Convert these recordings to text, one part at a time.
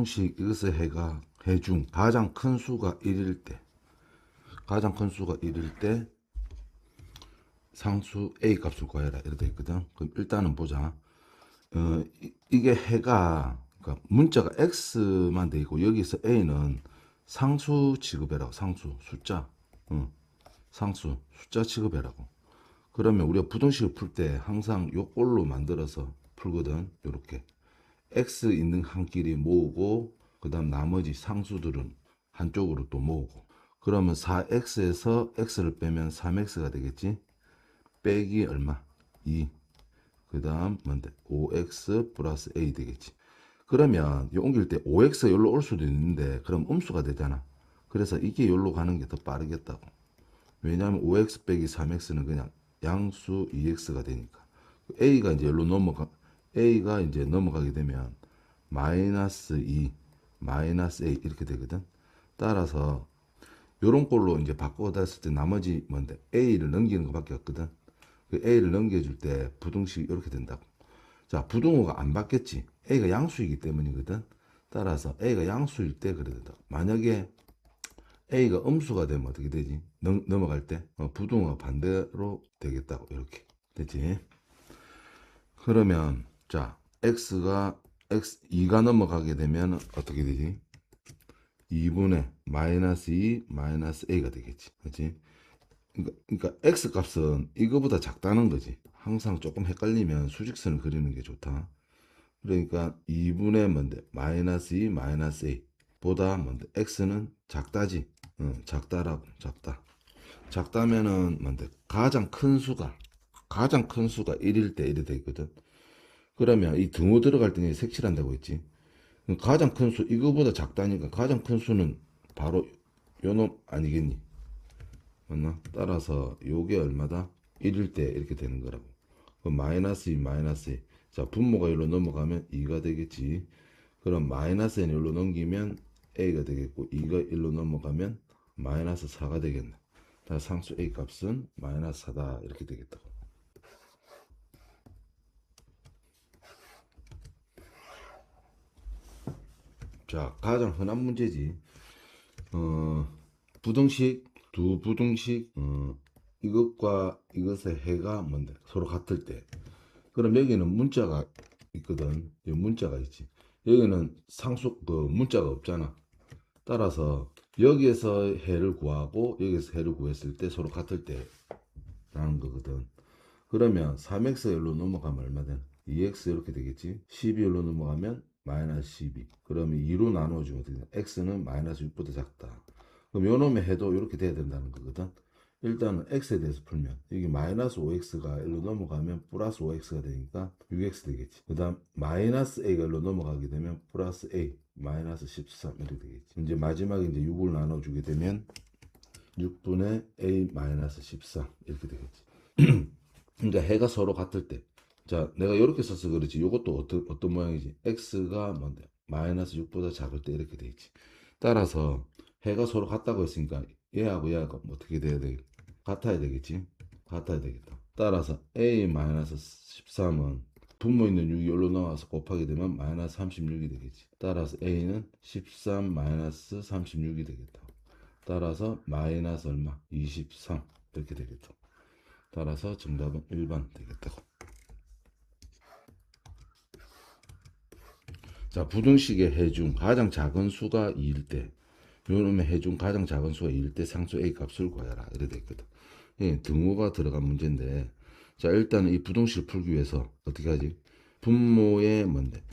부등식 이것의 해가 해중 가장 큰 수가 1일 때, 가장 큰 수가 1일 때 상수 A 값을 구해라 이렇게 돼 있거든. 그럼 일단은 보자. 이게 해가 그러니까 문자가 X만 돼 있고 여기서 A는 상수 취급해라고. 상수 숫자, 상수 숫자 취급해라고. 그러면 우리가 부등식을 풀 때 항상 요꼴로 만들어서 풀거든. 요렇게 X 있는 한 끼리 모으고 그 다음 나머지 상수들은 한쪽으로 또 모으고, 그러면 4X에서 X를 빼면 3X가 되겠지. 빼기 얼마? 2. 그 다음 뭔데? 5X 플러스 A 되겠지. 그러면 이 옮길 때 5X가 여기로 올 수도 있는데 그럼 음수가 되잖아. 그래서 이게 여기로 가는 게 더 빠르겠다고. 왜냐하면 5X 빼기 3X는 그냥 양수 2X가 되니까. A가 이제 여기로 A가 이제 넘어가게 되면 마이너스 2, 마이너스 A 이렇게 되거든. 따라서 요런 꼴로 이제 바꿔다 했을 때 나머지 뭔데? A를 넘기는 것밖에 없거든. 그 A를 넘겨줄 때 부등식이 이렇게 된다고. 자, 부등호가 안 바뀌었지. A가 양수이기 때문이거든. 따라서 A가 양수일 때 그래 된다. 만약에 A가 음수가 되면 어떻게 되지? 넘어갈 때 부등호가 반대로 되겠다고. 이렇게 됐지. 그러면 자, X가 2가 넘어가게 되면 어떻게 되지? 2분의 마이너스 2 마이너스 A가 되겠지. 그렇지? 그러니까 X 값은 이거보다 작다는 거지. 항상 조금 헷갈리면 수직선을 그리는 게 좋다. 그러니까 2분의 뭔데? 마이너스 2 마이너스 A 보다 뭔데? X는 작다지. 작다라고. 작다. 작다면은 뭔데? 가장 큰 수가 1일 때 이래 돼 있거든. 그러면 이 등호 들어갈 때는 색칠한다고 했지. 가장 큰 수, 이거보다 작다니까 가장 큰 수는 바로 요놈 아니겠니? 맞나? 따라서 요게 얼마다? 1일 때 이렇게 되는 거라고. 그럼 마이너스 2, 마이너스 2. 자, 분모가 여기로 넘어가면 2가 되겠지. 그럼 마이너스 n 여기로 넘기면 a가 되겠고, 2가 1로 넘어가면 마이너스 4가 되겠네. 다 상수 a 값은 마이너스 4다 이렇게 되겠다고. 자, 가장 흔한 문제지. 부등식, 두 부등식, 이것과 이것의 해가 뭔데? 서로 같을 때. 그럼 여기는 문자가 있거든. 여기 문자가 있지. 여기는 상수, 문자가 없잖아. 따라서 여기에서 해를 구하고 여기에서 해를 구했을 때 서로 같을 때라는 거거든. 그러면 3x 열로 넘어가면 얼마 되나? 2x 이렇게 되겠지. 12열로 넘어가면 마이너스 12. 그러면 2로 나눠주면 어떻게 되나? x는 마이너스 6보다 작다. 그럼 요놈의 해도 이렇게 돼야 된다는 거거든. 일단은 x에 대해서 풀면 여기 마이너스 5x가 1로 넘어가면 플러스 5x가 되니까 6x 되겠지. 그 다음 마이너스 a가 1로 넘어가게 되면 플러스 a 마이너스 13 이렇게 되겠지. 이제 마지막에 이제 6을 나눠주게 되면 6분의 a 마이너스 13 이렇게 되겠지. 그러니까 해가 서로 같을 때, 자, 내가 이렇게 써서 그렇지. 이것도 어떤 모양이지? x가 뭔데? 마이너스 6보다 작을 때 이렇게 돼 있지. 따라서 해가 서로 같다고 했으니까 얘하고 얘하고 어떻게 돼야 돼? 같아야 되겠지. 같아야 되겠다. 따라서 a 마이너스 13은 분모 있는 6이 여기로 나와서 곱하게 되면 마이너스 36이 되겠지. 따라서 a는 13 마이너스 36이 되겠다. 따라서 마이너스 얼마? 23 이렇게 되겠다. 따라서 정답은 1번 되겠다고. 자, 부등식의 해중 가장 작은 수가 2일 때, 요놈의 해중 가장 작은 수가 2일 때 상수 A 값을 구해라 이래 돼 있거든. 예, 등호가 들어간 문제인데, 자, 일단은 이 부등식을 풀기 위해서 어떻게 하지? 분모의 뭔데?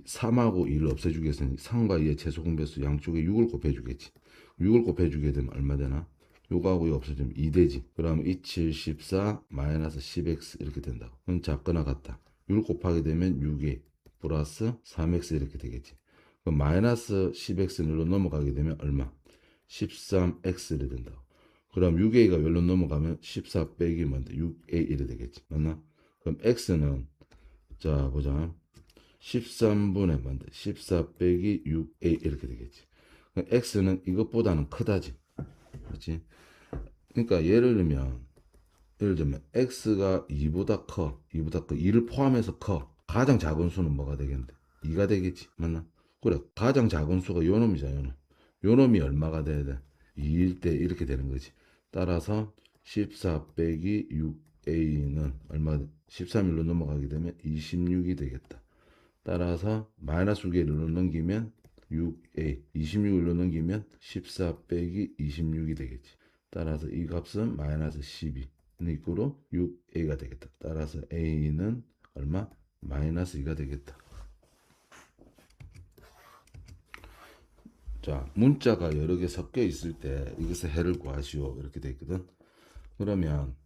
3하고 2를 없애주기 위해서는 3과 2의 최소 공배수 양쪽에 6을 곱해주겠지. 6을 곱해주게 되면 얼마 되나? 요거하고 이거 없어지면 2 되지. 그러면 27, 14, 마이너스 10x 이렇게 된다고. 그럼 작거나 같다. 6 곱하게 되면 6에 플러스 3x 이렇게 되겠지. 그럼 마이너스 10x로 넘어가게 되면 얼마? 13x를 된다고. 그럼 6a가 열로 넘어가면 14 빼기 뭔데? 6a 이래 되겠지. 맞나? 그럼 x는 자 보자. 13분의 뭔데? 14 빼기 6a 이렇게 되겠지. 그럼 x는 이것보다는 크다지. 그렇지? 그러니까 예를 들면 x가 2보다 커. 2를 포함해서 커. 가장 작은 수는 뭐가 되겠는데? 2가 되겠지. 맞나? 그래, 가장 작은 수가 요 놈이잖아, 요 놈. 요 놈이 얼마가 돼야 돼? 2일 때 이렇게 되는 거지. 따라서 14 빼기 6a는 얼마, 13일로 넘어가게 되면 26이 되겠다. 따라서 마이너스 2개를 넘기면 6a, 26일로 넘기면 14 빼기 26이 되겠지. 따라서 이 값은 마이너스 12. 이거로 6a가 되겠다. 따라서 a는 얼마? 마이너스 2가 되겠다. 자, 문자가 여러 개 섞여 있을 때 이것의 해를 구하시오. 이렇게 돼 있거든. 그러면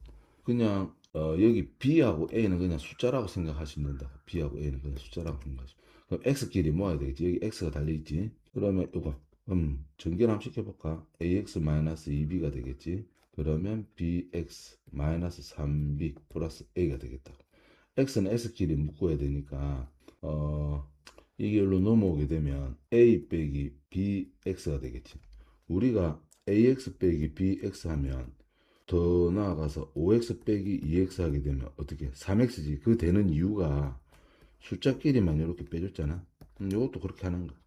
그냥 여기 b하고 a는 그냥 숫자라고 생각하시면 된다. b하고 a는 그냥 숫자라고 생각하시면. 그럼 x끼리 모아야 되겠지. 여기 x가 달려 있지. 그러면 이거 전개를 한번 시켜볼까? ax-2b가 되겠지. 그러면 bx-3b 플러스 a가 되겠다. x는 x끼리 묶어야 되니까 이게 여기로 넘어오게 되면 a 빼기 bx가 되겠지. 우리가 ax 빼기 bx 하면 더 나아가서 5x 빼기 2x 하게 되면 어떻게 3x지. 그 되는 이유가 숫자끼리만 이렇게 빼줬잖아. 이것도 그렇게 하는 거야.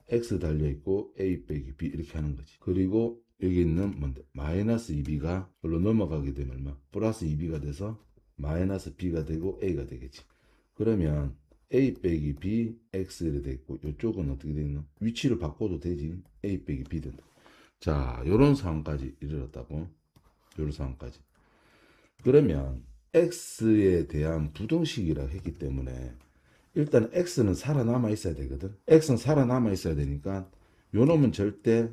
x 달려있고 a 빼기 b 이렇게 하는 거지. 그리고 여기 있는 뭔데 마이너스 2b가 여기로 넘어가게 되면 얼마? 플러스 2b가 돼서 마이너스 b가 되고 a가 되겠지. 그러면 a 빼기 b x를 됐고 이쪽은 어떻게 되는? 위치를 바꿔도 되지. a 빼기 b 된다. 자, 요런 상황까지 이르렀다고. 요런 상황까지. 그러면 x에 대한 부등식이라 했기 때문에 일단 x는 살아남아 있어야 되거든. x는 살아남아 있어야 되니까 요 놈은 절대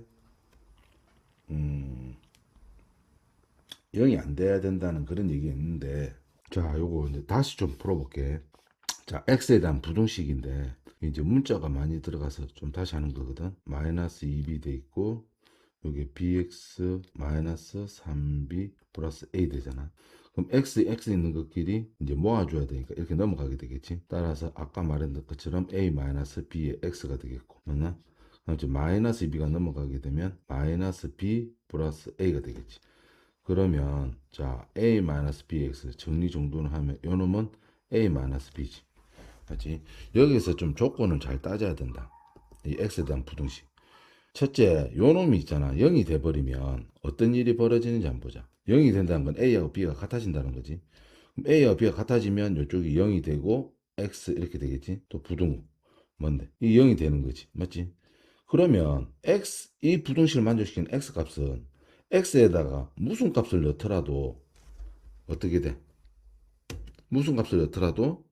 0이 안 돼야 된다는 그런 얘기 있는데, 자, 요거 이제 다시 좀 풀어볼게. 자, x에 대한 부등식인데 이제 문자가 많이 들어가서 좀 다시 하는 거거든. 마이너스 2b 돼 있고 여기 bx 마이너스 3b 플러스 a 되잖아. 그럼 x 있는 것끼리 이제 모아줘야 되니까 이렇게 넘어가게 되겠지. 따라서 아까 말했던 것처럼 a 마이너스 b의 x가 되겠고, 맞나? 이제 마이너스 b가 넘어가게 되면 마이너스 b 플러스 a가 되겠지. 그러면 자 a 마이너스 bx 정리 정도는 하면 요 놈은 a 마이너스 b지. 맞지? 여기서 좀 조건을 잘 따져야 된다. 이 x에 대한 부등식. 첫째, 요 놈이 있잖아. 0이 돼버리면 어떤 일이 벌어지는지 한번 보자. 0이 된다는 건 A하고 B가 같아진다는 거지. 그럼 A하고 B가 같아지면 이쪽이 0이 되고 X 이렇게 되겠지. 또 부등 뭔데? 이 0이 되는 거지. 맞지? 그러면 X, 이 부등식을 만족시키는 X 값은 X에다가 무슨 값을 넣더라도 어떻게 돼? 무슨 값을 넣더라도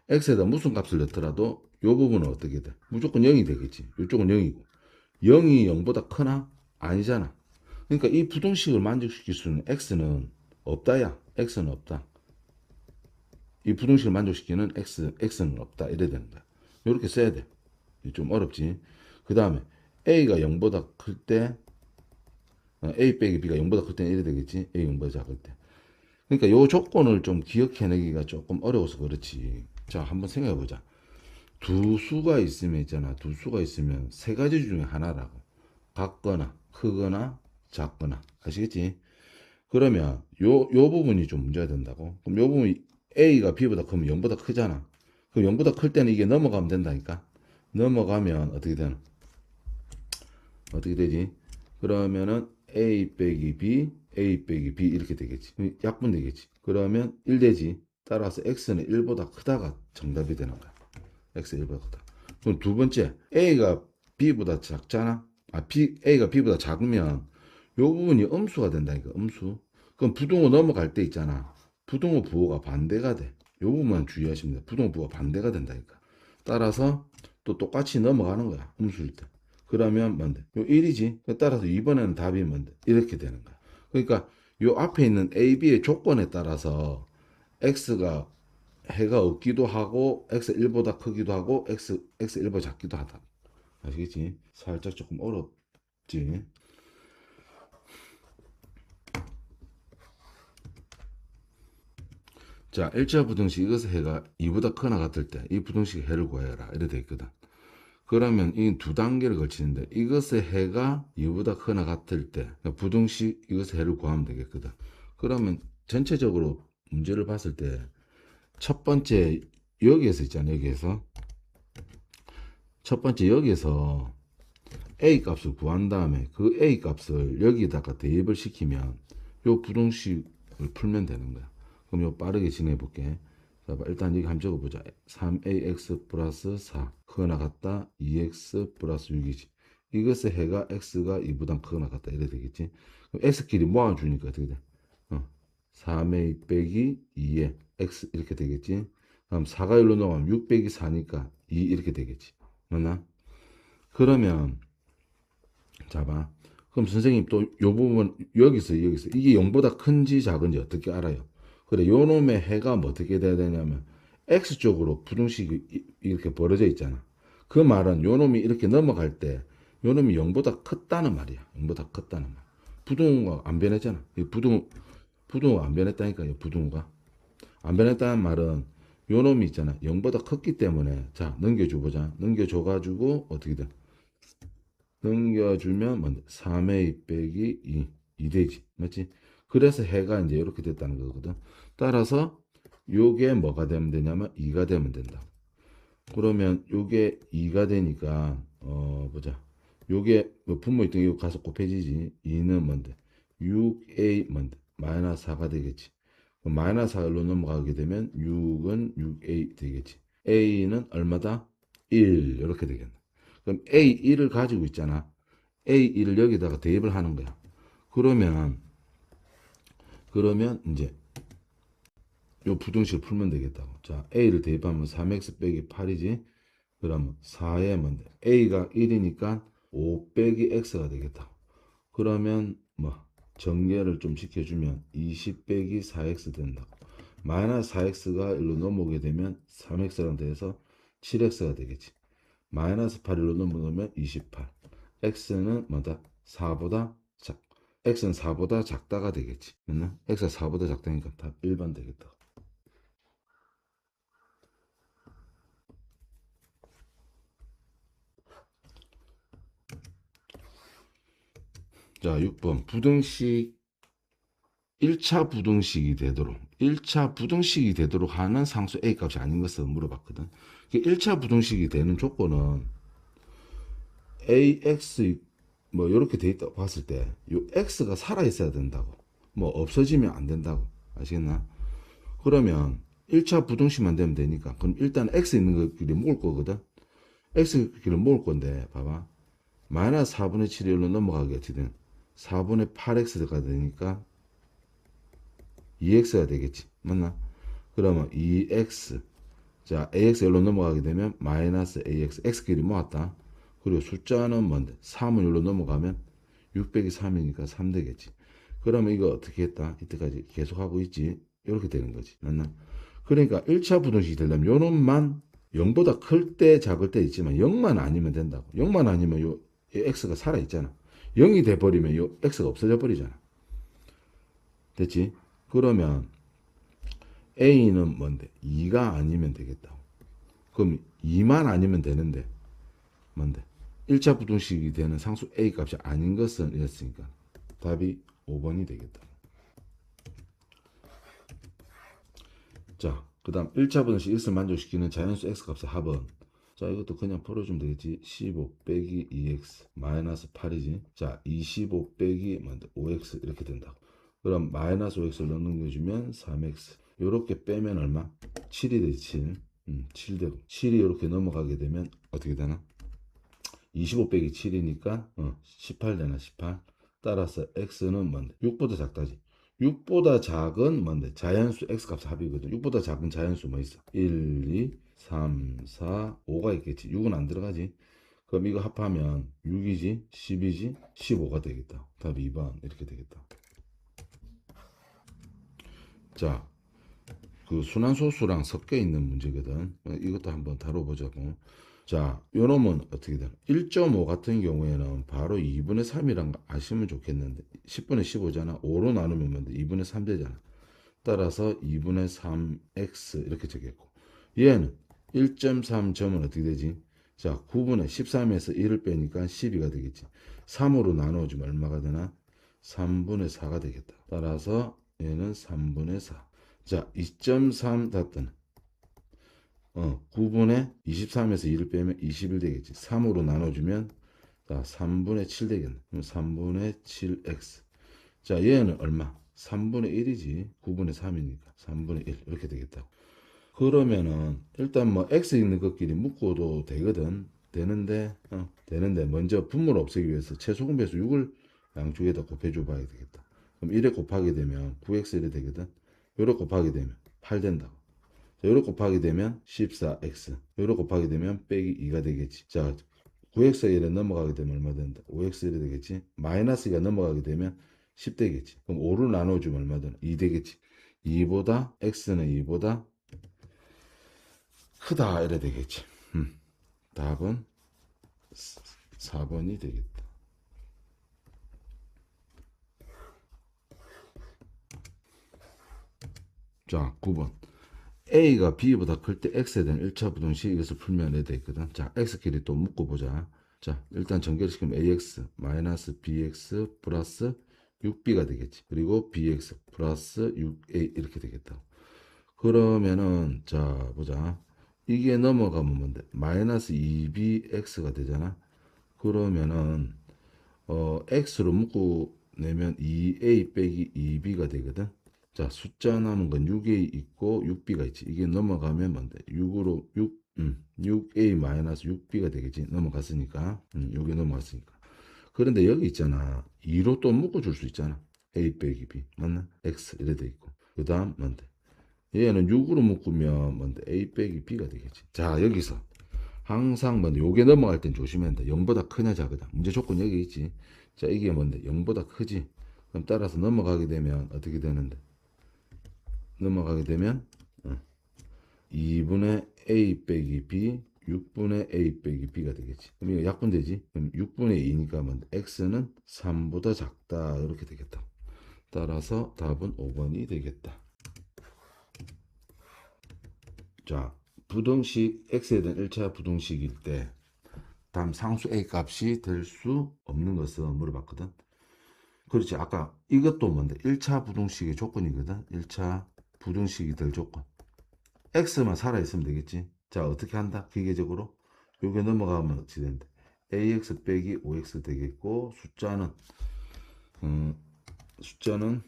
X에다 무슨 값을 넣더라도 요 부분은 어떻게 돼? 무조건 0이 되겠지. 이쪽은 0이고. 0이 0보다 크나? 아니잖아. 그러니까 이 부등식을 만족시킬 수 있는 x는 없다야. x는 없다. 이 부등식을 만족시키는 x는 없다. 이래야 되는 거야. 이렇게 써야 돼. 좀 어렵지. 그 다음에 a가 0보다 클 때 a 빼기 b가 0보다 클 때는 이래 되겠지. a 0보다 작을 때. 그러니까 이 조건을 좀 기억해내기가 조금 어려워서 그렇지. 자, 한번 생각해보자. 두 수가 있으면 있잖아. 두 수가 있으면 세 가지 중에 하나라고. 같거나 크거나 작거나. 아시겠지? 그러면 요 부분이 좀 문제가 된다고. 그럼 요 부분이 A가 B보다 크면 0보다 크잖아. 그럼 0보다 클 때는 이게 넘어가면 된다니까. 넘어가면 어떻게 되나? 어떻게 되지? 그러면은 A 빼기 B, A 빼기 B 이렇게 되겠지. 약분 되겠지. 그러면 1 되지. 따라서 X는 1보다 크다가 정답이 되는 거야. X가 1보다 크다. 그럼 두 번째, A가 B보다 작잖아. A가 B보다 작으면 요 부분이 음수가 된다니까, 음수. 그럼 부등호 넘어갈 때 있잖아. 부등호 부호가 반대가 돼. 요 부분만 주의하시면 돼. 부등호 부호가 반대가 된다니까. 따라서 또 똑같이 넘어가는 거야, 음수일 때. 그러면 뭔데? 요 1이지. 따라서 이번에는 답이 뭔데? 이렇게 되는 거야. 그러니까 요 앞에 있는 A, B의 조건에 따라서 X가 해가 없기도 하고 X 1보다 크기도 하고 X 1보다 작기도 하다. 아시겠지? 살짝 조금 어렵지. 자, 일자 부등식 이것의 해가 2보다 크나 같을 때 이 부등식의 해를 구해라. 이래 돼 있거든. 그러면 이 두 단계를 거치는데 이것의 해가 2보다 크나 같을 때 그러니까 부등식 이것의 해를 구하면 되겠거든. 그러면 전체적으로 문제를 봤을 때 첫 번째 여기에서 있잖아. 여기에서 첫 번째 여기서 A 값을 구한 다음에 그 A 값을 여기다가 대입을 시키면 요 부등식을 풀면 되는 거야. 그럼 요 빠르게 진행해 볼게. 자, 일단 여기 한번 적어보자. 3ax 플러스 4 크거나 같다 2x 플러스 6이지. 이것의 해가 x가 2보다 크거나 같다 이래 되겠지. 그럼 x끼리 모아주니까 어떻게 돼? 3a 빼기 2에 x 이렇게 되겠지. 그럼 4가 1로 넘어가면 6 빼기 4니까 2 이렇게 되겠지. 맞나? 그러면 잡아. 그럼 선생님 또 요 부분 여기서 이게 0보다 큰지 작은지 어떻게 알아요? 그래 요 놈의 해가 뭐 어떻게 돼야 되냐면 x쪽으로 부등식이 이렇게 벌어져 있잖아. 그 말은 요 놈이 이렇게 넘어갈 때 요 놈이 0보다 컸다는 말이야. 0보다 컸다는 말. 부등호가 안 변했잖아. 부등호가 안 변했다니까. 부등호가 안 변했다는 말은 요 놈이 있잖아. 0보다 컸기 때문에 자 넘겨줘 보자. 넘겨줘 가지고 어떻게 돼? 넘겨주면 뭔데? 3a 빼기 2 되지. 맞지? 그래서 해가 이제 이렇게 됐다는 거거든. 따라서 요게 뭐가 되면 되냐면 2가 되면 된다. 그러면 요게 2가 되니까 보자. 요게 뭐 분모 있던 게 가서 곱해지지. 2는 뭔데? 6a 뭔데? 마이너스 4가 되겠지. 그럼 마이너스 4로 넘어가게 되면 6은 6a 되겠지. a는 얼마다? 1 이렇게 되겠네. 그럼 A1을 가지고 있잖아. A1을 여기다가 대입을 하는 거야. 그러면 이제 요 부등식을 풀면 되겠다고. 자, A를 대입하면 3x 빼기 8이지. 그러면 4에 뭔데? A가 1이니까 5 빼기 X가 되겠다. 그러면 뭐 정리를 좀 시켜주면 20 빼기 4X 된다고. 마이너스 4X가 1로 넘어오게 되면 3X랑 돼서 7X가 되겠지. 마이너스 8일로 넘어가면 28. x는 뭐다? 4보다 작. x는 4보다 작다가 되겠지. 맞나? x가 4보다 작다니까 답 1번 되겠다. 자, 6번. 부등식 1차 부등식이 되도록 1차 부등식이 되도록 하는 상수 a 값이 아닌 것을 물어봤거든. 1차 부등식이 되는 조건은 ax 뭐 이렇게 돼 있다고 봤을 때 요 x가 살아 있어야 된다고. 뭐 없어지면 안 된다고. 아시겠나? 그러면 1차 부등식만 되면 되니까 그럼 일단 x 있는 것끼리 모을 거거든. x끼리 모을 건데 봐봐. 마이너스 4분의 7이 1로 넘어가게 어떻게 된 4분의 8x가 되니까 2x가 되겠지. 맞나? 그러면 2x 자 ax 1로 넘어가게 되면 마이너스 ax x끼리 모았다. 그리고 숫자는 뭔데? 3은 1로 넘어가면 6 빼기 3이니까 3 되겠지. 그러면 이거 어떻게 했다? 이때까지 계속하고 있지. 이렇게 되는 거지. 맞나? 그러니까 1차 부등식이 되려면 요 놈만 0보다 클 때 작을 때 있지만 0만 아니면 된다고. 0만 아니면 요 x가 살아있잖아. 0이 돼버리면 요 x가 없어져 버리잖아. 됐지? 그러면 a는 뭔데? 2가 아니면 되겠다. 그럼 2만 아니면 되는데 뭔데? 1차 부등식이 되는 상수 a 값이 아닌 것은 이랬으니까 답이 5번이 되겠다. 자, 그 다음 1차 부등식 x를 만족시키는 자연수 x값의 합은 자 이것도 그냥 풀어주면 되겠지. 15 빼기 2x 마이너스 8이지. 자 25 빼기 5x 이렇게 된다고. 그럼 마이너스 5x를 넘겨주면 3x 요렇게 빼면 얼마? 7이 되지. 7 되고 7이 이렇게 넘어가게 되면 어떻게 되나? 25 빼기 7이니까 18 되나 18. 따라서 x는 뭔데? 6보다 작다지. 6보다 작은 뭔데? 자연수 x값 합이거든. 6보다 작은 자연수 뭐 있어? 1, 2, 3, 4, 5가 있겠지. 6은 안 들어가지. 그럼 이거 합하면 6이지, 10이지, 15가 되겠다. 답이 2번 이렇게 되겠다. 자, 그 순환소수랑 섞여 있는 문제거든. 이것도 한번 다뤄보자고. 자, 요 놈은 어떻게 되나? 1.5 같은 경우에는 바로 2분의 3이란 거 아시면 좋겠는데 10분의 15잖아. 5로 나누면 뭔데? 2분의 3 되잖아. 따라서 2분의 3x 이렇게 적겠고 얘는 1.3점은 어떻게 되지? 자, 9분의 13에서 1을 빼니까 12가 되겠지. 3으로 나눠주면 얼마가 되나? 3분의 4가 되겠다. 따라서 얘는 3분의 4. 자, 2.3 닫던 9분의 23에서 2를 빼면 21 되겠지. 3으로 나눠주면 자 3분의 7 되겠네. 그럼 3분의 7x. 자 얘는 얼마? 3분의 1이지. 9분의 3이니까 3분의 1 이렇게 되겠다. 그러면은 일단 뭐 x 있는 것끼리 묶어도 되거든. 되는데 먼저 분모를 없애기 위해서 최소공배수 6을 양쪽에다 곱해줘 봐야 되겠다. 그럼 1에 곱하게 되면 9x 이래 되거든. 요래 곱하게 되면 8 된다고. 자, 요래 곱하게 되면 14x. 요래 곱하게 되면 빼기 2가 되겠지. 자, 9x가 1에 넘어가게 되면 얼마 된다? 5x 이래 되겠지. 마이너스가 넘어가게 되면 10 되겠지. 그럼 5를 나눠주면 얼마 되나? 2 되겠지. 2보다 x는 2보다 크다 이래 되겠지. 답은 4번이 되겠다. 자, 9번. A가 B보다 클 때 X에 대한 1차 부등식 이것을 풀면 이렇게 있거든. 자, X끼리 또 묶어보자. 자, 일단 전개를 시키면 AX 마이너스 BX 플러스 6B가 되겠지. 그리고 BX 플러스 6A 이렇게 되겠다. 그러면은 자 보자. 이게 넘어가면 뭔데? 마이너스 2BX가 되잖아. 그러면은 x로 묶어내면 2a 빼기 2b가 되거든. 자, 숫자 남은 건 6a 있고 6b가 있지. 이게 넘어가면 뭔데? 6a 마이너스 6b가 되겠지. 넘어갔으니까. 여기 넘어갔으니까. 그런데 여기 있잖아. 2로 또 묶어줄 수 있잖아. a 빼기 b. 맞나? x 이래 돼 있고. 그 다음 뭔데? 얘는 6으로 묶으면 뭔데? a 빼기 b가 되겠지. 자, 여기서 항상 뭔데 요게 넘어갈 땐 조심해야 한다. 0보다 크냐 작으냐. 문제 조건 여기 있지. 자, 이게 뭔데? 0보다 크지. 그럼 따라서 넘어가게 되면 어떻게 되는데? 넘어가게 되면 2분의 a 빼기 b 6분의 a 빼기 b가 되겠지. 그럼 이거 약분되지. 그럼 6분의 2니까 뭔데? x는 3보다 작다. 이렇게 되겠다. 따라서 답은 5번이 되겠다. 자, 부등식 x에 대한 1차 부등식일 때 다음 상수 a 값이 될 수 없는 것을 물어봤거든. 그렇지. 아까 이것도 뭔데? 1차 부등식의 조건이거든. 1차 부등식이 될 조건. x만 살아있으면 되겠지. 자, 어떻게 한다? 기계적으로. 요게 넘어가면 어찌 된대? ax 빼기 5x 되겠고, 음, 숫자는,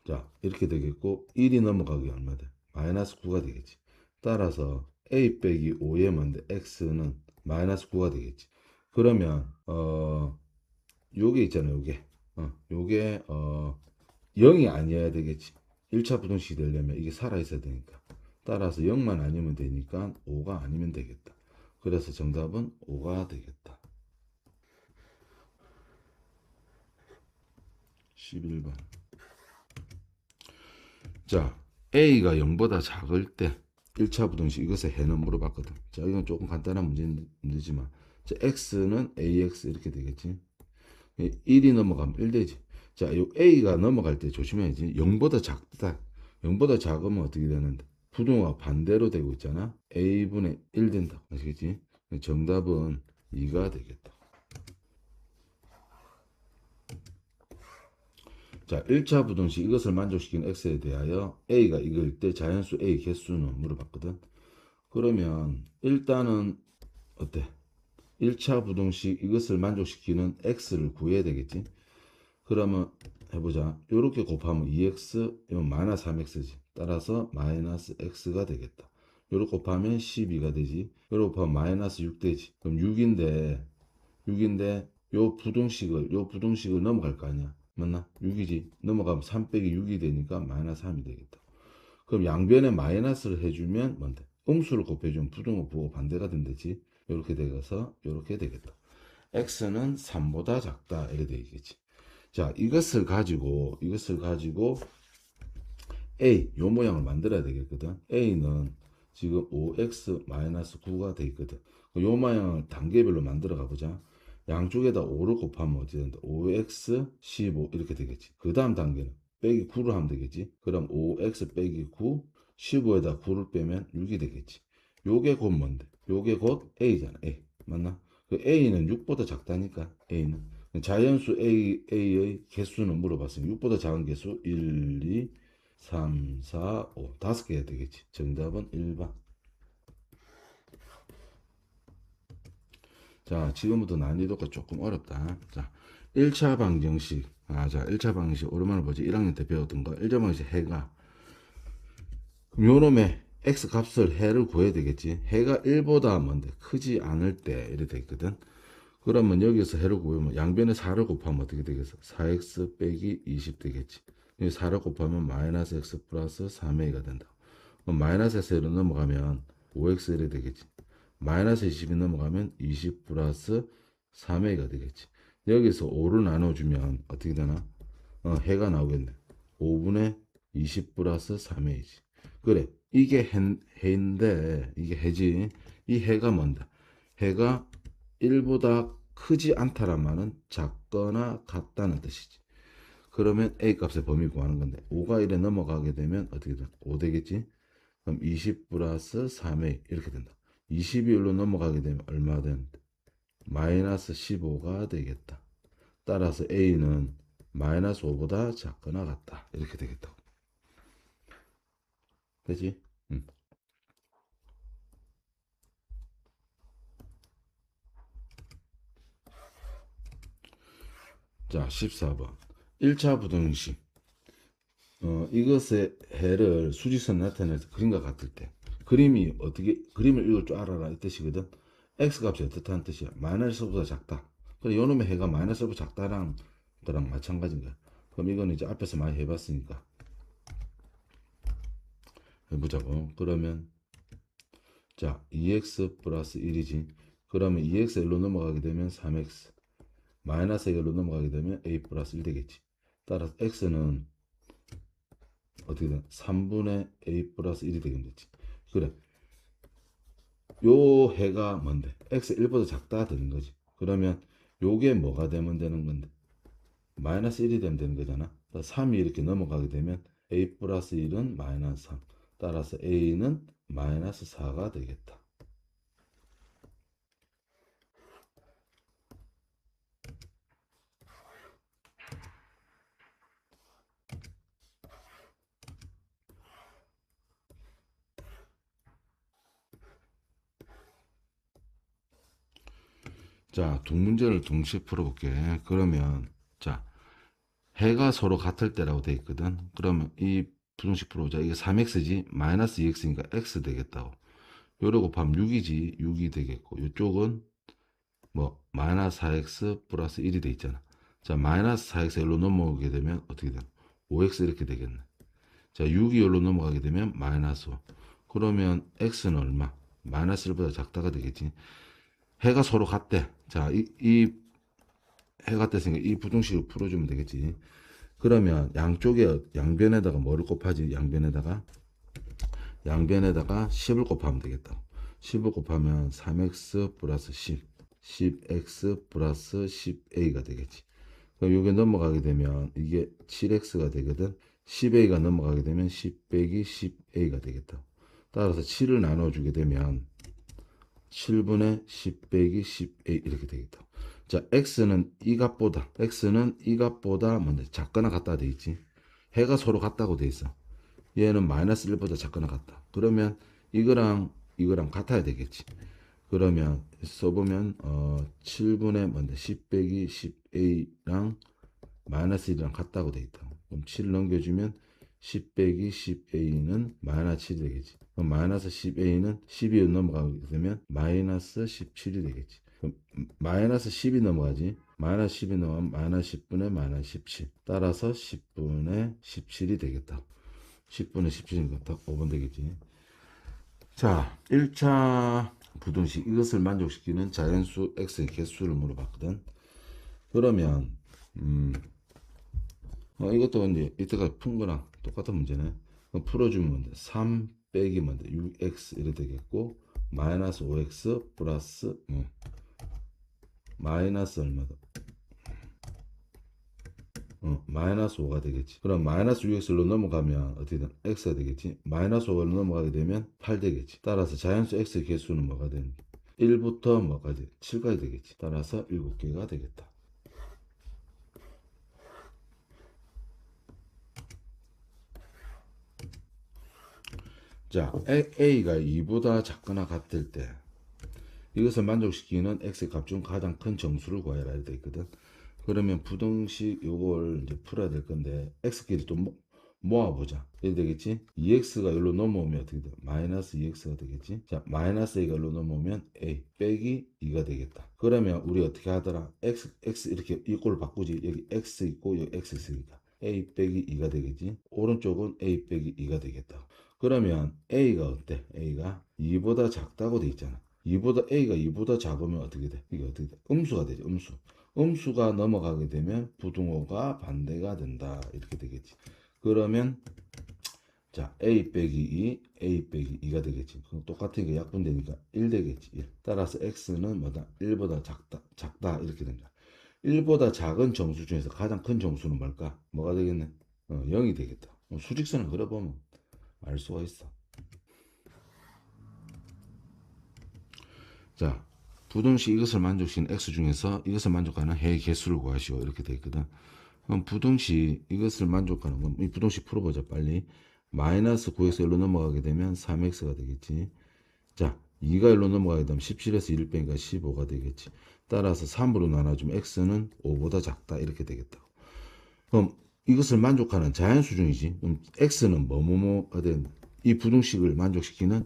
자, 이렇게 되겠고, 1이 넘어가기 얼마 돼? 마이너스 9가 되겠지. 따라서 a 빼기 5에 뭔데? x는 마이너스 9가 되겠지. 그러면, 요게 있잖아요, 요게. 요게, 0이 아니어야 되겠지. 1차 부등식이 되려면 이게 살아있어야 되니까. 따라서 0만 아니면 되니까 5가 아니면 되겠다. 그래서 정답은 5가 되겠다. 11번. 자, A가 0보다 작을 때 1차 부등식 이것의 해는 물어봤거든. 자, 이건 조금 간단한 문제지만. 자, X는 AX 이렇게 되겠지. 1이 넘어가면 1 되지. 자, 요 A가 넘어갈 때 조심해야지. 0보다 작다. 0보다 작으면 어떻게 되는데? 부등호가 반대로 되고 있잖아. A분의 1 된다. 아시겠지? 정답은 2가 되겠다. 자, 1차 부등식 이것을 만족시키는 x에 대하여 a가 이걸 때 자연수 a 개수는 물어봤거든. 그러면 일단은 어때? 1차 부등식 이것을 만족시키는 x를 구해야 되겠지. 그러면 해보자. 이렇게 곱하면 2x, 이건 마이너스 3x지. 따라서 마이너스 x가 되겠다. 이렇게 곱하면 12가 되지. 이렇게 곱하면 마이너스 6 되지. 그럼 6인데 요 부등식을 넘어갈 거 아니야. 맞나? 6이지. 넘어가면 3 빼기 6이 되니까 마이너스 3이 되겠다. 그럼 양변에 마이너스를 해주면 뭔데? 음수를 곱해주면 부등호 부호 반대가 된다지. 이렇게 되어서 이렇게 되겠다. x는 3보다 작다 이렇게 되겠지. 자, 이것을 가지고 a 요 모양을 만들어야 되겠거든. a는 지금 5x-9가 돼 있거든. 요 모양을 단계별로 만들어 가보자. 양쪽에다 5를 곱하면 어찌 된다? 5x 15 이렇게 되겠지. 그 다음 단계는 빼기 9를 하면 되겠지. 그럼 5x 빼기 9 15에다 9를 빼면 6이 되겠지. 요게 곧 뭔데? 요게 곧 a잖아. a 맞나? 그 a는 6보다 작다니까. a는 자연수 a의 개수는 물어봤으니 6보다 작은 개수 1, 2, 3, 4, 5 다섯 개 해야 되겠지. 정답은 1번. 자, 지금부터 난이도가 조금 어렵다. 자, 1차 방정식. 자, 1차 방정식 오랜만에 보지. 1학년 때 배웠던 거. 1차 방정식 해가. 그럼 요놈의 x 값을 해를 구해야 되겠지. 해가 1보다 뭔데? 크지 않을 때 이렇게 돼 있거든. 그러면 여기서 해를 구하면 양변에 4를 곱하면 어떻게 되겠어? 4x 빼기 20 되겠지. 여기 4를 곱하면 마이너스 x 플러스 3a가 된다. 그럼 마이너스에서 1로 넘어가면 5x 이렇게 되겠지. 마이너스 20이 넘어가면 20 플러스 3a가 되겠지. 여기서 5를 나눠주면 어떻게 되나? 해가 나오겠네. 5분의 20 플러스 3a지. 그래, 이게 해인데 이게 해지. 이 해가 뭔데? 해가 1보다 크지 않다란 말은 작거나 같다는 뜻이지. 그러면 a 값의 범위 구하는 건데 5가 1에 넘어가게 되면 어떻게 돼? 5 되겠지? 그럼 20 플러스 3a 이렇게 된다. 20이 1로 넘어가게 되면 얼마 되는데? 마이너스 15가 되겠다. 따라서 a는 마이너스 5보다 작거나 같다. 이렇게 되겠다. 되지? 자, 14번. 1차 부등식. 이것의 해를 수직선 나타내서 그림과 같을 때. 그림이 어떻게, 그림을 읽을 줄 알아라. 이 뜻이거든. x값이 어떻다는 뜻이야. 마이너스보다 작다. 그래, 요놈의 해가 마이너스보다 작다랑 거랑 마찬가지인 거야. 그럼 이건 이제 앞에서 많이 해봤으니까. 해보자고. 그러면, 자, 2x 플러스 1이지. 그러면 2x 1로 넘어가게 되면 3x. 마이너스 1로 넘어가게 되면 a 플러스 1 되겠지. 따라서 x는 어떻게 된 3분의 a 플러스 1이 되겠지. 그래. 요 해가 뭔데? x 1보다 작다 되는 거지. 그러면 요게 뭐가 되면 되는 건데? 마이너스 1이 되면 되는 거잖아. 3이 이렇게 넘어가게 되면 a 플러스 1은 마이너스 3. 따라서 a는 마이너스 4가 되겠다. 자, 두 문제를 동시에 풀어볼게. 그러면 자, 해가 서로 같을 때라고 돼 있거든. 그러면 이 부등식 풀어보자. 이게 3x지 마이너스 2x니까 x 되겠다고. 요래 곱하면 6이지 6이 되겠고 이쪽은 뭐 마이너스 4x 플러스 1이 돼 있잖아. 자, 마이너스 4x 1로 넘어오게 되면 어떻게 되나? 5x 이렇게 되겠네. 자, 6이 1로 넘어가게 되면 마이너스 5. 그러면 x는 얼마? 마이너스 1보다 작다가 되겠지. 해가 서로 같대. 자, 이 해가 됐으니까 이 부등식을 풀어주면 되겠지. 그러면 양쪽에 양변에다가 뭐를 곱하지? 양변에다가 10을 곱하면 되겠다. 10을 곱하면 3x 플러스 10, 10x 플러스 10a가 되겠지. 그럼 이게 넘어가게 되면 이게 7x가 되거든. 10a가 넘어가게 되면 10 빼기 10a가 되겠다. 따라서 7을 나눠주게 되면 7분의 10 빼기 10a 이렇게 되겠다. 자, x는 이 값보다 뭔데 작거나 같다 돼 있지. 해가 서로 같다고 돼 있어. 얘는 마이너스 1보다 작거나 같다. 그러면 이거랑 같아야 되겠지. 그러면 써보면 7분의 뭔데 10 빼기 10a랑 마이너스 1이랑 같다고 돼 있다. 그럼 7을 넘겨주면 10 빼기 10a는 마이너스 7이 되겠지. 그럼 마이너스 10a는 12로 넘어가게 되면 마이너스 17이 되겠지. 그럼 마이너스 10이 넘어가지. 마이너스 10이 넘어가면 마이너스 10분의 마이너스 17. 따라서 10분의 17이 되겠다. 10분의 17이니까 5번 되겠지. 자, 1차 부등식 이것을 만족시키는 자연수 x의 개수를 물어봤거든. 그러면 이것도 이제 이때까지 푼 거랑 똑같은 문제네. 그럼 풀어주면 돼. 3 빼기 뭔데 6x 이래 되겠고 마이너스 5x 플러스 마이너스 얼마다 마이너스 5가 되겠지. 그럼 마이너스 6x로 넘어가면 어떻게든 x가 되겠지. 마이너스 5로 넘어가게 되면 8 되겠지. 따라서 자연수 x의 개수는 뭐가 되는 1부터 뭐까지 7까지 되겠지. 따라서 7개가 되겠다. 자, a가 2보다 작거나 같을 때 이것을 만족시키는 x의 값 중 가장 큰 정수를 구하라 이렇게 돼 있거든. 그러면 부등식 요걸 이제 풀어야 될 건데 x끼리 또 모아보자. 이렇게 되겠지? 2x가 여기로 넘어오면 어떻게 돼? 마이너스 2x가 되겠지? 자, 마이너스 a가 여기로 넘어오면 a 빼기 2가 되겠다. 그러면 우리 어떻게 하더라? x 이렇게 이 꼴을 바꾸지. 여기 x 있고 여기 x 있으니까 a 빼기 2가 되겠지? 오른쪽은 a 빼기 2가 되겠다. 그러면 a가 어때? a가 2보다 작다고 돼 있잖아. 2보다 a가 2보다 작으면 어떻게 돼? 이게 어떻게 돼? 음수가 되죠. 음수. 음수가 넘어가게 되면 부등호가 반대가 된다. 이렇게 되겠지. 그러면 자 a 빼기 2, a 빼기 2가 되겠지. 그럼 똑같은 게 약분되니까 1 되겠지. 1. 따라서 x는 뭐다? 1보다 작다 이렇게 된다. 1보다 작은 정수 중에서 가장 큰 정수는 뭘까? 뭐가 되겠네? 0이 되겠다. 수직선을 그려보면 알 수가 있어. 자, 부등식 이것을 만족시키는 x 중에서 이것을 만족하는 해의 개수를 구하시오. 이렇게 되어 있거든. 그럼 부등식 이것을 만족하는 건 이 부등식 풀어보자 빨리. 마이너스 9x 1로 넘어가게 되면 3x가 되겠지. 자, 2가 1로 넘어가게 되면 17에서 1 빼니까 15가 되겠지. 따라서 3으로 나눠주면 x는 5보다 작다 이렇게 되겠다. 그럼 이것을 만족하는 자연수중이지. 그럼 x는 뭐뭐뭐가 된 이 부등식을 만족시키는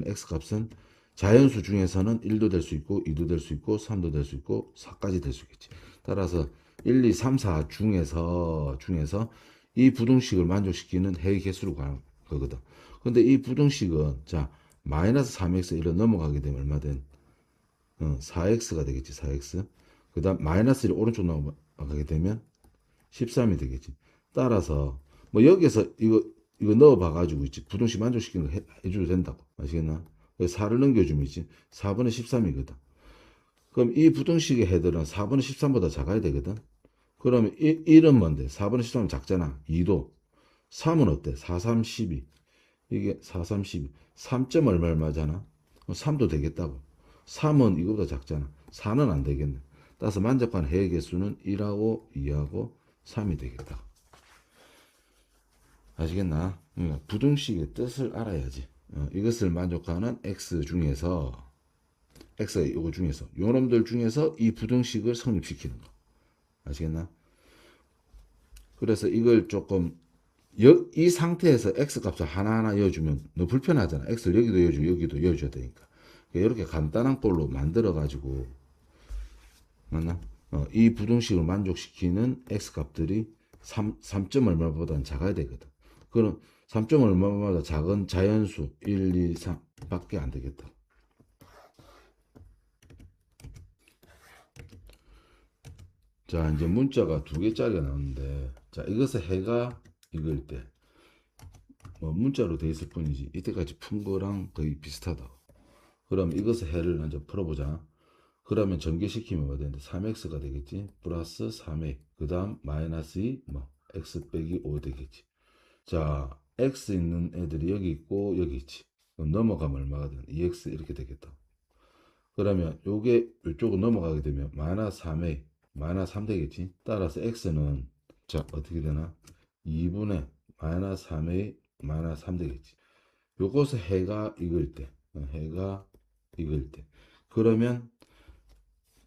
x값은 자연수 중에서는 1도 될 수 있고 2도 될 수 있고 3도 될 수 있고 4까지 될 수 있겠지. 따라서 1, 2, 3, 4 중에서 이 부등식을 만족시키는 해의 개수를 구하는 거거든. 근데 이 부등식은 자 마이너스 3x 1로 넘어가게 되면 얼마 된 4x가 되겠지. 4x. 그 다음 마이너스 1 오른쪽 넘어가게 되면 13이 되겠지. 따라서 뭐 여기서 이거 넣어 봐가지고 있지. 부등식 만족시키는 거 해줘도 된다고. 아시겠나? 4를 넘겨주면 있지. 4분의 13이거든. 그럼 이 부등식의 해들은 4분의 13보다 작아야 되거든. 그러면 1은 뭔데? 4분의 13은 작잖아. 2도. 3은 어때? 4, 3, 12. 이게 4, 3, 12. 3점 얼마잖아. 3도 되겠다고. 3은 이거보다 작잖아. 4는 안 되겠네. 따라서 만족한 해의 개수는 1하고 2하고 3이 되겠다. 아시겠나? 그러니까 부등식의 뜻을 알아야지. 이것을 만족하는 x 중에서 x가 이거 중에서 요놈들 중에서 이 부등식을 성립시키는 거. 아시겠나? 그래서 이걸 조금 이 상태에서 x 값을 하나하나 이어주면 너무 불편하잖아. x를 여기도 이어주고 여기도 이어줘야 되니까. 이렇게 간단한 꼴로 만들어 가지고 맞나? 이 부등식을 만족시키는 x 값들이 3점 얼마보다는 작아야 되거든. 그럼 3점 얼마보다 작은 자연수 1, 2, 3 밖에 안 되겠다. 자, 이제 문자가 2개짜리가 나오는데, 자, 이것을 해가 이걸 때, 뭐 문자로 돼 있을 뿐이지, 이때까지 푼 거랑 거의 비슷하다. 그럼 이것을 해를 먼저 풀어보자. 그러면 전개시키면 뭐 되는데, 3x가 되겠지? 플러스 3a. 그 다음, 마이너스 2, 뭐, x 빼기 5 되겠지. 자, x 있는 애들이 여기 있고, 여기 있지. 그럼 넘어가면 얼마가 되나? 2x 이렇게 되겠다. 그러면 요게 이쪽으로 넘어가게 되면 마이너스 3a 마이너스 3 되겠지. 따라서 x는 자 어떻게 되나 2분의 마이너스 3a 마이너스 3 되겠지. 요것을 해가 이걸 때 해가 이걸 때 그러면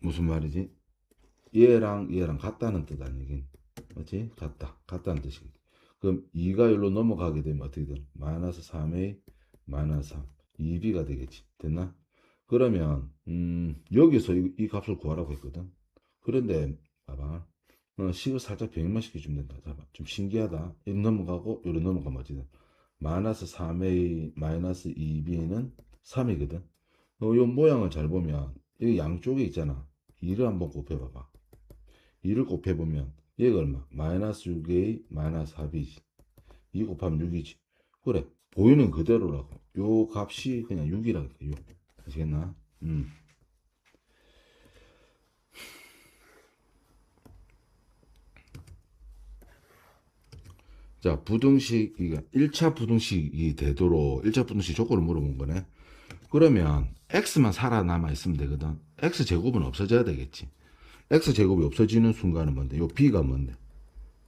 무슨 말이지? 얘랑 같다는 뜻 아니긴 그렇지? 같다는 뜻이겠지. 그럼 2가 여기로 넘어가게 되면 어떻게 되나 마이너스 3a 마이너스 3 2b가 되겠지. 됐나? 그러면 여기서 이 값을 구하라고 했거든. 그런데 봐봐. 식을 살짝 병행만 시켜주면 된다. 봐봐. 좀 신기하다. 이리 넘어가고 이리 넘어가면 어찌 돼? 마이너스 3a 마이너스 2b는 3이거든. 요 모양을 잘 보면 여기 양쪽에 있잖아. 2를 한번 곱해봐봐. 2를 곱해보면 얘가 얼마? 마이너스 6a 마이너스 4b지. 2 곱하면 6이지. 그래. 보이는 그대로라고. 요 값이 그냥 6이라고. 6. 아시겠나? 자, 부등식, 이게 1차 부등식이 되도록 1차 부등식 조건을 물어본 거네. 그러면 x만 살아남아 있으면 되거든. x제곱은 없어져야 되겠지. x제곱이 없어지는 순간은 뭔데? 요 b가 뭔데?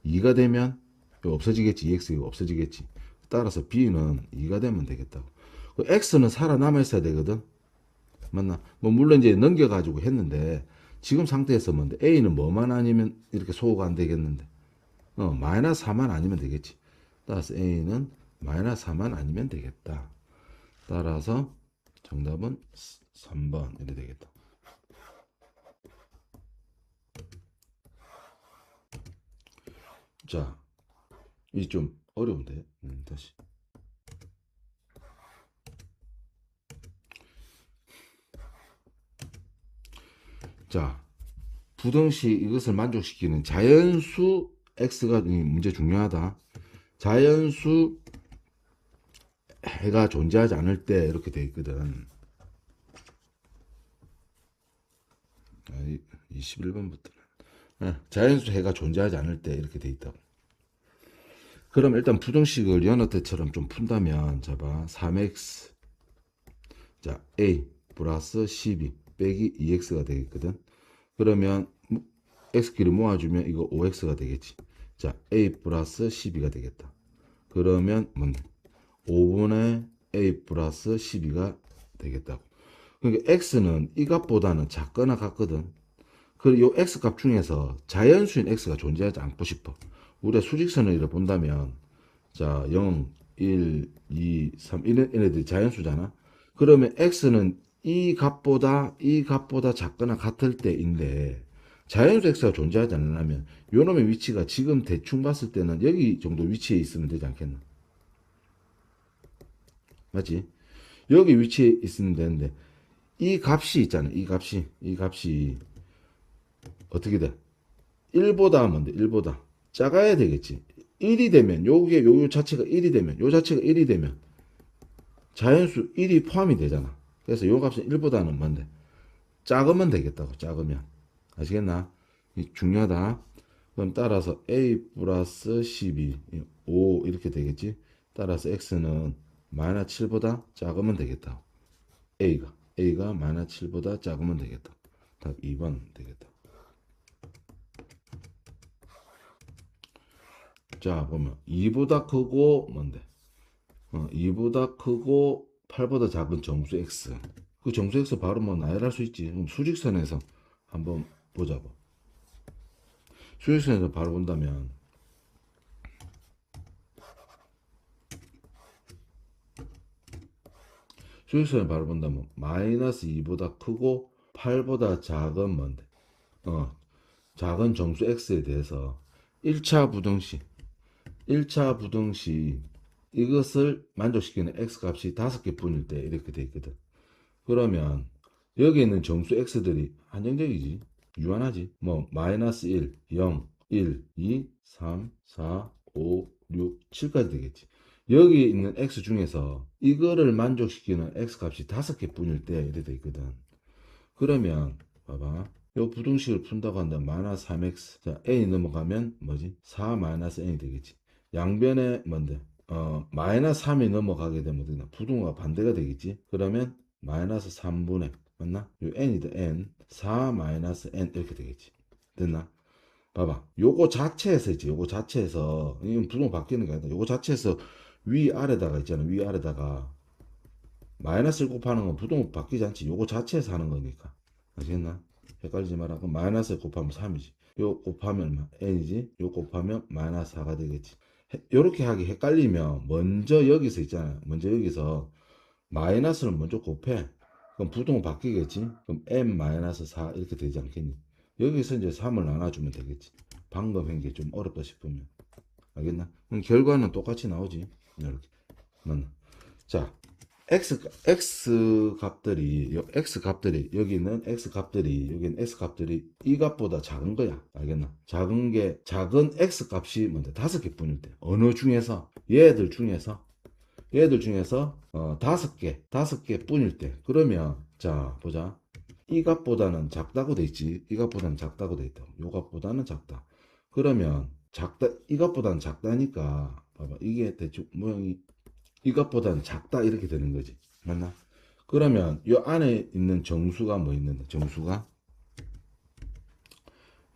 2가 되면 요 없어지겠지. 2x가 없어지겠지. 따라서 b는 2가 되면 되겠다고. x는 살아남아 있어야 되거든. 맞나? 뭐 물론 이제 넘겨가지고 했는데 지금 상태에서 뭔데 A는 뭐만 아니면 이렇게 소호가 안 되겠는데 마이너스 4만 아니면 되겠지. 따라서 A는 마이너스 4만 아니면 되겠다. 따라서 정답은 3번 이렇게 되겠다. 자, 이 좀 어려운데. 다시. 자, 부등식 이것을 만족시키는 자연수 x가 문제 중요하다. 자연수 해가 존재하지 않을 때 이렇게 돼 있거든. 21번부터 자연수 해가 존재하지 않을 때 이렇게 돼 있다고. 그럼 일단 부등식을 연어 때처럼 좀 푼다면 자봐 3x 자 a 플러스 12 빼기 2x가 되겠거든. 그러면 x끼리 모아주면 이거 5x가 되겠지. 자 a 플러스 12가 되겠다. 그러면 뭔데 5분의 a 플러스 12가 되겠다고. 그러니까 x는 이 값보다는 작거나 같거든. 그리고 이 x값 중에서 자연수인 x가 존재하지 않고 싶어. 우리가 수직선을 이렇게 본다면 자 0, 1, 2, 3 이런 애들이 자연수잖아. 그러면 x는 이 값보다 작거나 같을 때인데 자연수 x가 존재하지 않으려면 요놈의 위치가 지금 대충 봤을 때는 여기 정도 위치에 있으면 되지 않겠나? 맞지? 여기 위치에 있으면 되는데 이 값이 있잖아. 이 값이 어떻게 돼? 1보다 뭔데? 1보다 작아야 되겠지. 1이 되면 요 자체가 1이 되면 요 자체가 1이 되면 자연수 1이 포함이 되잖아. 그래서 요 값은 1보다는 뭔데? 작으면 되겠다고. 작으면. 아시겠나? 중요하다. 그럼 따라서 a 플러스 12 5 이렇게 되겠지. 따라서 x는 마이너스 7보다 작으면 되겠다. a가 마이너스 7보다 작으면 되겠다. 답 2번 되겠다. 자 보면 2보다 크고 뭔데 2보다 크고 8보다 작은 정수 x 그 정수 x 바로 뭐 나열할 수 있지. 그럼 수직선에서 한번 보자고. 수직선에서 바로 본다면 수직선을 바로 본다면 마이너스 2보다 크고 8보다 작은 뭔데 작은 정수 x에 대해서 1차 부등식 1차 부등식 이것을 만족시키는 x값이 5개 뿐일 때 이렇게 돼 있거든. 그러면 여기 있는 정수 x들이 한정적이지. 유한하지. 뭐 마이너스 1, 0, 1, 2, 3, 4, 5, 6, 7까지 되겠지. 여기 있는 x 중에서 이거를 만족시키는 x값이 5개 뿐일 때 이렇게 돼 있거든. 그러면 봐봐. 요 부등식을 푼다고 한다면 마이너스 3x 자 n이 넘어가면 뭐지? 4 마이너스 n이 되겠지. 양변에 뭔데? 마이너스 3이 넘어가게 되면 어떻게 되나? 부등호가 반대가 되겠지. 그러면 마이너스 3분의 맞나? 요 n이다 n 4 마이너스 n 이렇게 되겠지. 됐나? 봐봐. 요거 자체에서 있지. 요거 자체에서 이건 부등호 바뀌는 게 아니다. 요거 자체에서 위아래다가 있잖아. 위아래다가 마이너스를 곱하는 건 부등호 바뀌지 않지. 요거 자체에서 하는 거니까. 아시겠나? 헷갈리지 마라. 그럼 마이너스 곱하면 3이지. 요 곱하면 n이지. 요 곱하면 마이너스 4가 되겠지. 요렇게 하기 헷갈리면 먼저 여기서 있잖아요. 먼저 여기서 마이너스를 먼저 곱해. 그럼 부등호 바뀌겠지. 그럼 n-4 이렇게 되지 않겠니? 여기서 이제 3을 나눠주면 되겠지. 방금 한 게 좀 어렵다 싶으면. 알겠나? 그럼 결과는 똑같이 나오지. 이렇게. 맞나? 자, x 값들이 여기는 x 값들이 여기는 x 값들이 이 값보다 작은 거야. 알겠나? 작은 x 값이 뭔데 5개 뿐일 때 어느 중에서 얘들 중에서 5개 뿐일 때 그러면 자 보자. 이 값보다는 작다고 돼 있지. 이 값보다는 작다고 돼 있다. 요 값보다는 작다. 그러면 이 값보다는 작다니까 봐봐. 이게 대충 모양이 이것보다는 작다 이렇게 되는 거지. 맞나? 그러면 이 안에 있는 정수가 뭐 있는데? 정수가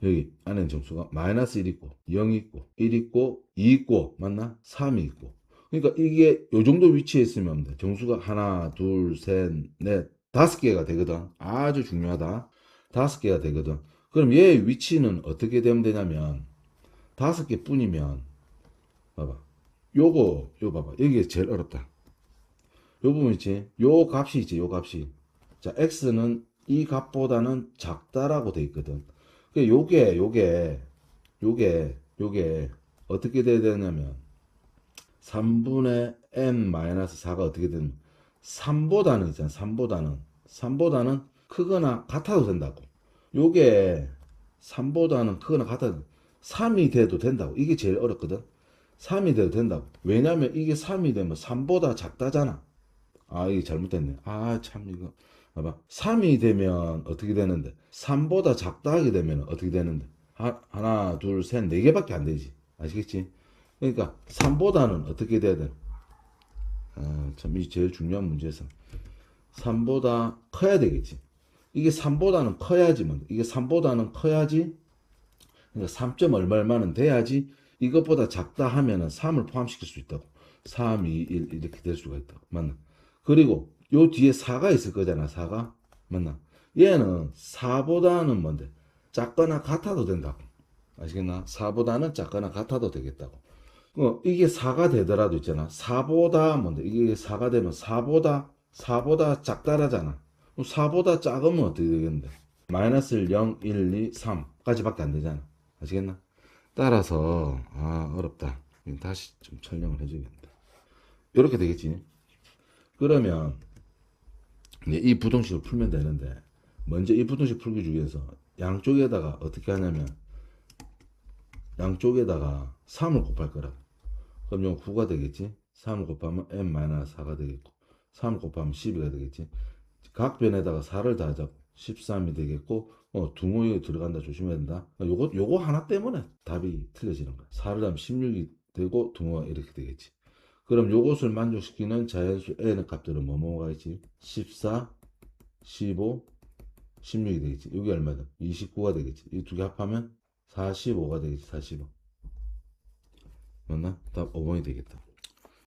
여기 안에 있는 정수가 마이너스 1 있고 0 있고 1 있고 2 있고 맞나? 3이 있고 그러니까 이게 요 정도 위치에 있으면 정수가 하나 둘 셋 넷 5개가 되거든. 아주 중요하다. 5개가 되거든. 그럼 얘의 위치는 어떻게 되면 되냐면 5개 뿐이면 봐봐. 요거 봐봐. 여기가 제일 어렵다. 요 부분 있지? 요 값이 있지, 요 값이. 자, x는 이 값보다는 작다라고 돼 있거든. 그 요게 어떻게 돼야 되냐면 3분의 n-4가 어떻게 되냐면 3보다는 있잖아. 3보다는 크거나 같아도 된다고. 요게 3보다는 크거나 같아도 3이 돼도 된다고. 이게 제일 어렵거든. 3이 돼도 된다고. 왜냐면 이게 3이 되면 3보다 작다잖아. 아, 이게 잘못됐네. 아, 참, 이거. 봐봐. 3이 되면 어떻게 되는데? 3보다 작다 하게 되면 어떻게 되는데? 하나, 둘, 셋, 네 개밖에 안 되지. 아시겠지? 그러니까 3보다는 어떻게 돼야 돼? 아, 참, 이 제일 중요한 문제에서. 3보다 커야 되겠지. 이게 3보다는 커야지, 뭐. 이게 3보다는 커야지. 그러니까 3점 얼마는 돼야지. 이것보다 작다 하면은 3을 포함시킬 수 있다고. 3, 2, 1 이렇게 될 수가 있다고. 맞나? 그리고 요 뒤에 4가 있을 거잖아. 4가. 맞나? 얘는 4보다는 뭔데? 작거나 같아도 된다고. 아시겠나? 4보다는 작거나 같아도 되겠다고. 이게 4가 되더라도 있잖아. 4보다 뭔데? 이게 4가 되면 4보다 작다라잖아. 4보다 작으면 어떻게 되겠는데? 마이너스 0, 1, 2, 3까지밖에 안 되잖아. 아시겠나? 따라서 어렵다. 다시 좀 설명을 해줘야겠다. 이렇게 되겠지. 그러면 이제 이 부등식을 풀면 되는데 먼저 이 부등식 풀기 위해서 양쪽에다가 어떻게 하냐면 양쪽에다가 3을 곱할 거라. 그럼 이건 9가 되겠지. 3을 곱하면 n-4가 되겠고 3을 곱하면 12가 되겠지. 각 변에다가 4를 더하자고 13이 되겠고 둥어에 들어간다. 조심해야 된다. 요거 하나 때문에 답이 틀려지는 거야. 4를 더하면 16이 되고 둥어 이렇게 되겠지. 그럼 요것을 만족시키는 자연수 n의 값들은 뭐가 있지? 14, 15, 16이 되겠지. 여기 얼마다? 29가 되겠지. 이 두 개 합하면 45가 되겠지. 45. 맞나? 답 5번이 되겠다.